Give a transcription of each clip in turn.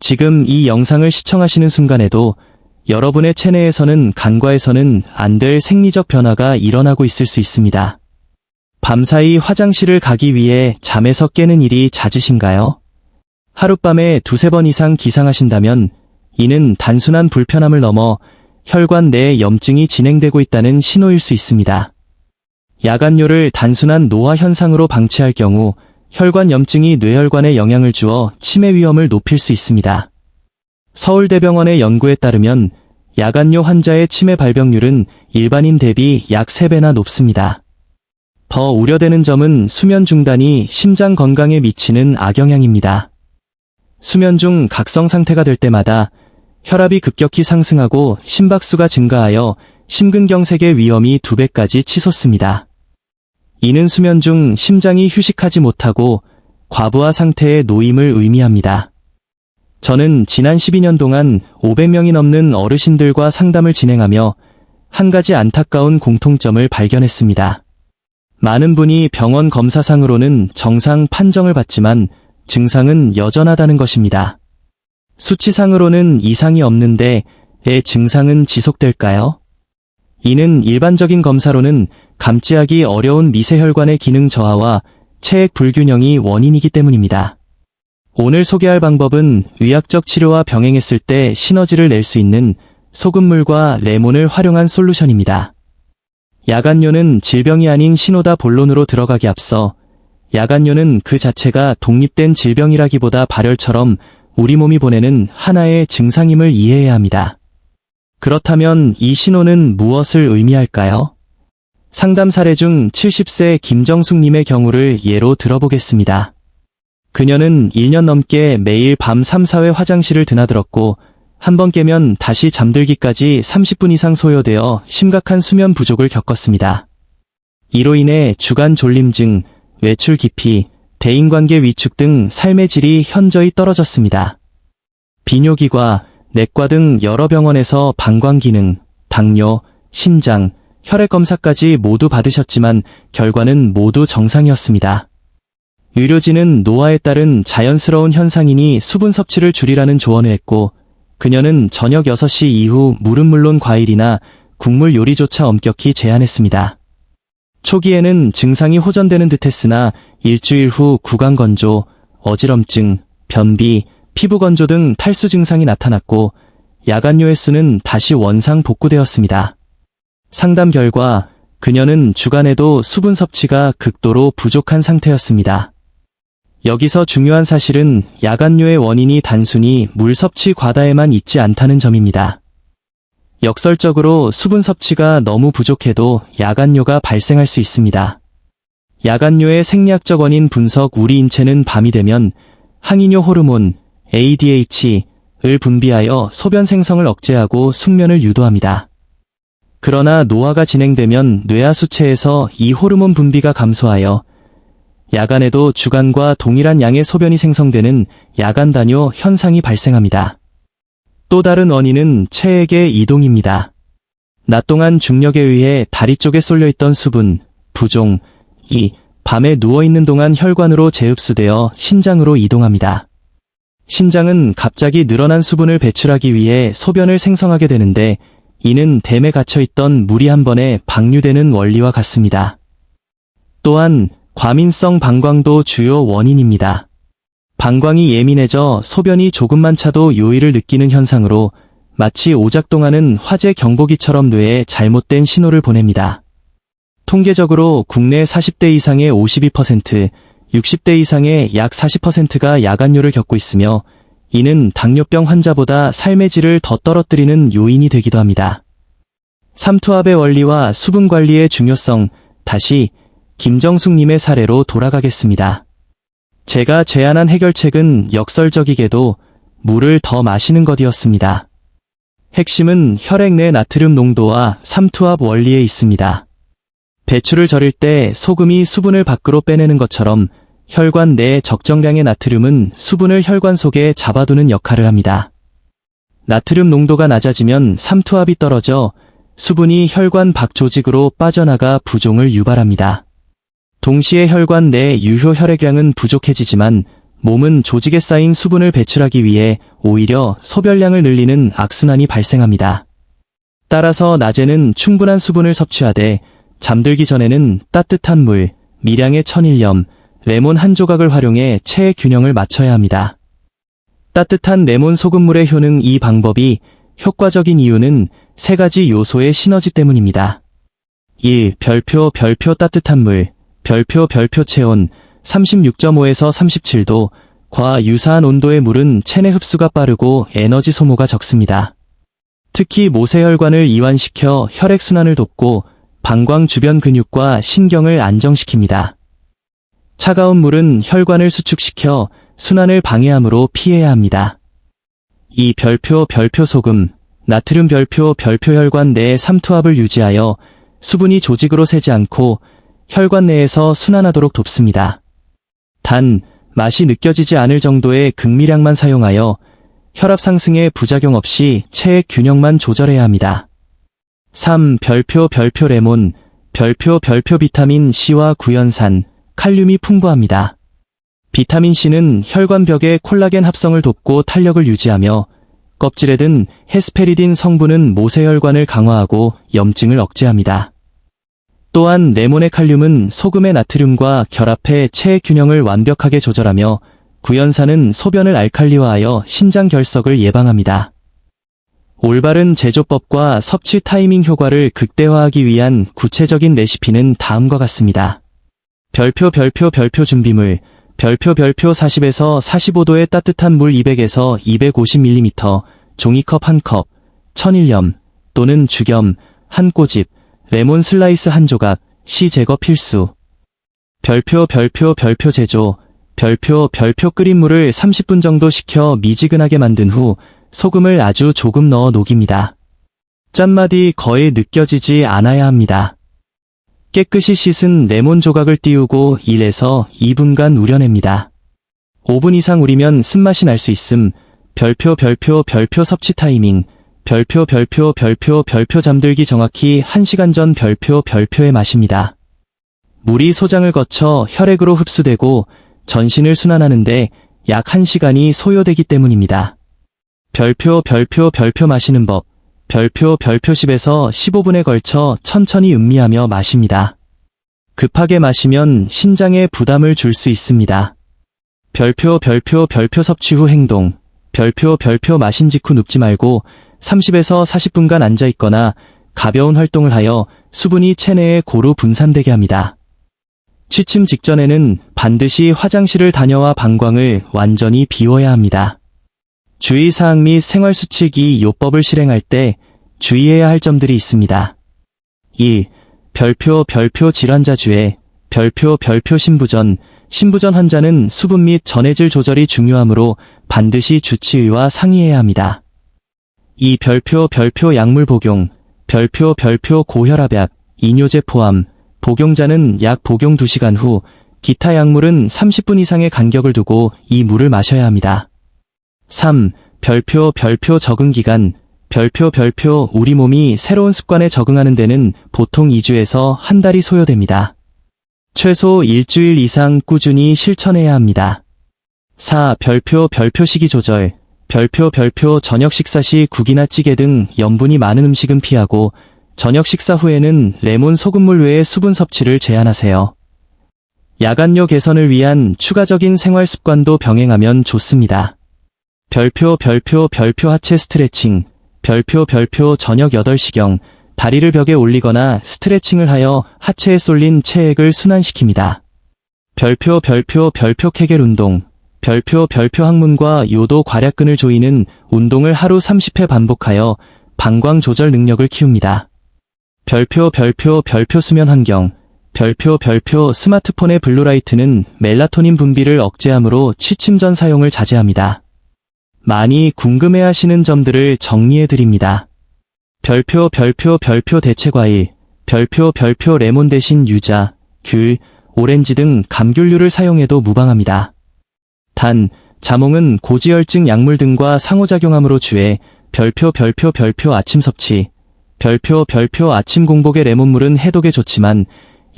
지금 이 영상을 시청하시는 순간에도 여러분의 체내에서는 간과해서는 안 될 생리적 변화가 일어나고 있을 수 있습니다. 밤사이 화장실을 가기 위해 잠에서 깨는 일이 잦으신가요? 하룻밤에 두세 번 이상 기상하신다면 이는 단순한 불편함을 넘어 혈관 내에 염증이 진행되고 있다는 신호일 수 있습니다. 야간뇨를 단순한 노화 현상으로 방치할 경우 혈관 염증이 뇌혈관에 영향을 주어 치매 위험을 높일 수 있습니다. 서울대병원의 연구에 따르면 야간뇨 환자의 치매 발병률은 일반인 대비 약 3배나 높습니다. 더 우려되는 점은 수면 중단이 심장 건강에 미치는 악영향입니다. 수면 중 각성 상태가 될 때마다 혈압이 급격히 상승하고 심박수가 증가하여 심근경색의 위험이 2배까지 치솟습니다. 이는 수면 중 심장이 휴식하지 못하고 과부하 상태에 놓임을 의미합니다. 저는 지난 12년 동안 500명이 넘는 어르신들과 상담을 진행하며 한 가지 안타까운 공통점을 발견했습니다. 많은 분이 병원 검사상으로는 정상 판정을 받지만 증상은 여전하다는 것입니다. 수치상으로는 이상이 없는데 왜 증상은 지속될까요? 이는 일반적인 검사로는 감지하기 어려운 미세혈관의 기능 저하와 체액 불균형이 원인이기 때문입니다. 오늘 소개할 방법은 의학적 치료와 병행했을 때 시너지를 낼 수 있는 소금물과 레몬을 활용한 솔루션입니다. 야간뇨는 질병이 아닌 신호다 본론으로 들어가기 앞서 야간뇨는 그 자체가 독립된 질병이라기보다 발열처럼 우리 몸이 보내는 하나의 증상임을 이해해야 합니다. 그렇다면 이 신호는 무엇을 의미할까요? 상담 사례 중 70세 김정숙님의 경우를 예로 들어보겠습니다. 그녀는 1년 넘게 매일 밤 3, 4회 화장실을 드나들었고 한 번 깨면 다시 잠들기까지 30분 이상 소요되어 심각한 수면 부족을 겪었습니다. 이로 인해 주간 졸림증, 외출 기피, 대인관계 위축 등 삶의 질이 현저히 떨어졌습니다. 비뇨기과, 내과 등 여러 병원에서 방광기능, 당뇨, 신장, 혈액검사까지 모두 받으셨지만 결과는 모두 정상이었습니다. 의료진은 노화에 따른 자연스러운 현상이니 수분 섭취를 줄이라는 조언을 했고 그녀는 저녁 6시 이후 물은 물론 과일이나 국물 요리조차 엄격히 제한했습니다. 초기에는 증상이 호전되는 듯했으나 일주일 후 구강건조, 어지럼증, 변비, 피부건조 등 탈수 증상이 나타났고 야간뇨 횟수는 다시 원상 복구되었습니다. 상담 결과 그녀는 주간에도 수분 섭취가 극도로 부족한 상태였습니다. 여기서 중요한 사실은 야간뇨의 원인이 단순히 물 섭취 과다에만 있지 않다는 점입니다. 역설적으로 수분 섭취가 너무 부족해도 야간뇨가 발생할 수 있습니다. 야간뇨의 생리학적 원인 분석 우리 인체는 밤이 되면 항이뇨 호르몬 ADH를 분비하여 소변 생성을 억제하고 숙면을 유도합니다. 그러나 노화가 진행되면 뇌하 수체에서 이 호르몬 분비가 감소하여 야간에도 주간과 동일한 양의 소변이 생성되는 야간다뇨 현상이 발생합니다. 또 다른 원인은 체액의 이동입니다. 낮 동안 중력에 의해 다리 쪽에 쏠려있던 수분, 부종이 밤에 누워있는 동안 혈관으로 재흡수되어 신장으로 이동합니다. 신장은 갑자기 늘어난 수분을 배출하기 위해 소변을 생성하게 되는데 이는 댐에 갇혀있던 물이 한 번에 방류되는 원리와 같습니다. 또한 과민성 방광도 주요 원인입니다. 방광이 예민해져 소변이 조금만 차도 요의를 느끼는 현상으로 마치 오작동하는 화재 경보기처럼 뇌에 잘못된 신호를 보냅니다. 통계적으로 국내 40대 이상의 52%, 60대 이상의 약 40%가 야간뇨를 겪고 있으며 이는 당뇨병 환자보다 삶의 질을 더 떨어뜨리는 요인이 되기도 합니다. 삼투압의 원리와 수분 관리의 중요성, 다시 김정숙님의 사례로 돌아가겠습니다. 제가 제안한 해결책은 역설적이게도 물을 더 마시는 것이었습니다. 핵심은 혈액 내 나트륨 농도와 삼투압 원리에 있습니다. 배추를 절일 때 소금이 수분을 밖으로 빼내는 것처럼 혈관 내 적정량의 나트륨은 수분을 혈관 속에 잡아두는 역할을 합니다. 나트륨 농도가 낮아지면 삼투압이 떨어져 수분이 혈관 밖 조직으로 빠져나가 부종을 유발합니다. 동시에 혈관 내 유효 혈액량은 부족해지지만 몸은 조직에 쌓인 수분을 배출하기 위해 오히려 소변량을 늘리는 악순환이 발생합니다. 따라서 낮에는 충분한 수분을 섭취하되 잠들기 전에는 따뜻한 물, 미량의 천일염, 레몬 한 조각을 활용해 체의 균형을 맞춰야 합니다. 따뜻한 레몬 소금물의 효능. 이 방법이 효과적인 이유는 세 가지 요소의 시너지 때문입니다. 1. 별표 따뜻한 물, 별표 체온 36.5에서 37도, 과 유사한 온도의 물은 체내 흡수가 빠르고 에너지 소모가 적습니다. 특히 모세혈관을 이완시켜 혈액순환을 돕고 방광 주변 근육과 신경을 안정시킵니다. 차가운 물은 혈관을 수축시켜 순환을 방해하므로 피해야 합니다. 2. 별표 소금, 나트륨 별표 혈관 내의 삼투압을 유지하여 수분이 조직으로 새지 않고 혈관 내에서 순환하도록 돕습니다. 단, 맛이 느껴지지 않을 정도의 극미량만 사용하여 혈압 상승에 부작용 없이 체의 균형만 조절해야 합니다. 3. 별표 레몬, 별표 비타민 C와 구연산, 칼륨이 풍부합니다. 비타민 C는 혈관벽의 콜라겐 합성을 돕고 탄력을 유지하며 껍질에 든 헤스페리딘 성분은 모세혈관을 강화하고 염증을 억제합니다. 또한 레몬의 칼륨은 소금의 나트륨과 결합해 체의 균형을 완벽하게 조절하며 구연산은 소변을 알칼리화하여 신장 결석을 예방합니다. 올바른 제조법과 섭취 타이밍 효과를 극대화하기 위한 구체적인 레시피는 다음과 같습니다. 별표 준비물, 별표 40에서 45도의 따뜻한 물 200에서 250ml, 종이컵 1컵, 천일염 또는 죽염, 한 꼬집, 레몬 슬라이스 한 조각, 씨 제거 필수. 별표 제조, 별표 끓인 물을 30분 정도 식혀 미지근하게 만든 후 소금을 아주 조금 넣어 녹입니다. 짠맛이 거의 느껴지지 않아야 합니다. 깨끗이 씻은 레몬 조각을 띄우고 1에서 2분간 우려냅니다. 5분 이상 우리면 쓴맛이 날 수 있음. 별표 섭취 타이밍, 별표 잠들기 정확히 1시간 전 별표의 맛입니다. 물이 소장을 거쳐 혈액으로 흡수되고 전신을 순환하는데 약 1시간이 소요되기 때문입니다. 별표 마시는 법, 별표 10에서 15분에 걸쳐 천천히 음미하며 마십니다. 급하게 마시면 신장에 부담을 줄 수 있습니다. 별표 섭취 후 행동, 별표 마신 직후 눕지 말고 30에서 40분간 앉아있거나 가벼운 활동을 하여 수분이 체내에 고루 분산되게 합니다. 취침 직전에는 반드시 화장실을 다녀와 방광을 완전히 비워야 합니다. 주의사항 및 생활수칙. 이 요법을 실행할 때 주의해야 할 점들이 있습니다. 1. 별표 질환자 주의, 별표 신부전 환자는 수분 및 전해질 조절이 중요하므로 반드시 주치의와 상의해야 합니다. 2. 별표 약물 복용, 별표 고혈압약, 이뇨제 포함, 복용자는 약 복용 2시간 후, 기타 약물은 30분 이상의 간격을 두고 이 물을 마셔야 합니다. 3. 별표 적응 기간, 별표 우리 몸이 새로운 습관에 적응하는 데는 보통 2주에서 한 달이 소요됩니다. 최소 일주일 이상 꾸준히 실천해야 합니다. 4. 별표 식이 조절, 별표 저녁 식사 시 국이나 찌개 등 염분이 많은 음식은 피하고 저녁 식사 후에는 레몬 소금물 외의 수분 섭취를 제한하세요. 야간요 개선을 위한 추가적인 생활 습관도 병행하면 좋습니다. 별표 하체 스트레칭, 별표 저녁 8시경 다리를 벽에 올리거나 스트레칭을 하여 하체에 쏠린 체액을 순환시킵니다. 별표 케겔 운동, 별표 항문과 요도 괄약근을 조이는 운동을 하루 30회 반복하여 방광 조절 능력을 키웁니다. 별표 수면 환경, 별표 스마트폰의 블루라이트는 멜라토닌 분비를 억제하므로 취침 전 사용을 자제합니다. 많이 궁금해하시는 점들을 정리해드립니다. 별표 대체과일, 별표 레몬 대신 유자, 귤, 오렌지 등 감귤류를 사용해도 무방합니다. 단, 자몽은 고지혈증 약물 등과 상호작용하므로 주의, 별표 아침 섭취, 별표 아침 공복의 레몬물은 해독에 좋지만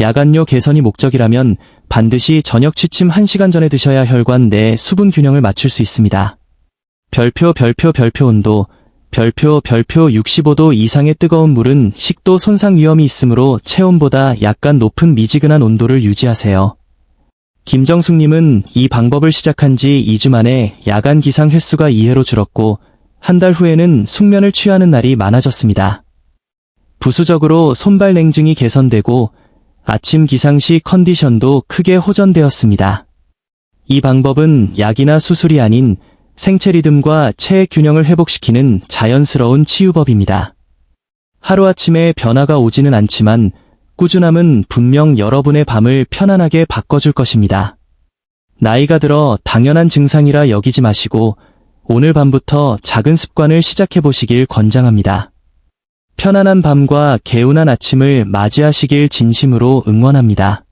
야간요 개선이 목적이라면 반드시 저녁 취침 1시간 전에 드셔야 혈관 내 수분 균형을 맞출 수 있습니다. 별표 온도, 별표 65도 이상의 뜨거운 물은 식도 손상 위험이 있으므로 체온보다 약간 높은 미지근한 온도를 유지하세요. 김정숙님은 이 방법을 시작한 지 2주 만에 야간 기상 횟수가 2회로 줄었고, 한 달 후에는 숙면을 취하는 날이 많아졌습니다. 부수적으로 손발 냉증이 개선되고, 아침 기상 시 컨디션도 크게 호전되었습니다. 이 방법은 약이나 수술이 아닌 생체 리듬과 체액 균형을 회복시키는 자연스러운 치유법입니다. 하루아침에 변화가 오지는 않지만 꾸준함은 분명 여러분의 밤을 편안하게 바꿔줄 것입니다. 나이가 들어 당연한 증상이라 여기지 마시고 오늘 밤부터 작은 습관을 시작해보시길 권장합니다. 편안한 밤과 개운한 아침을 맞이하시길 진심으로 응원합니다.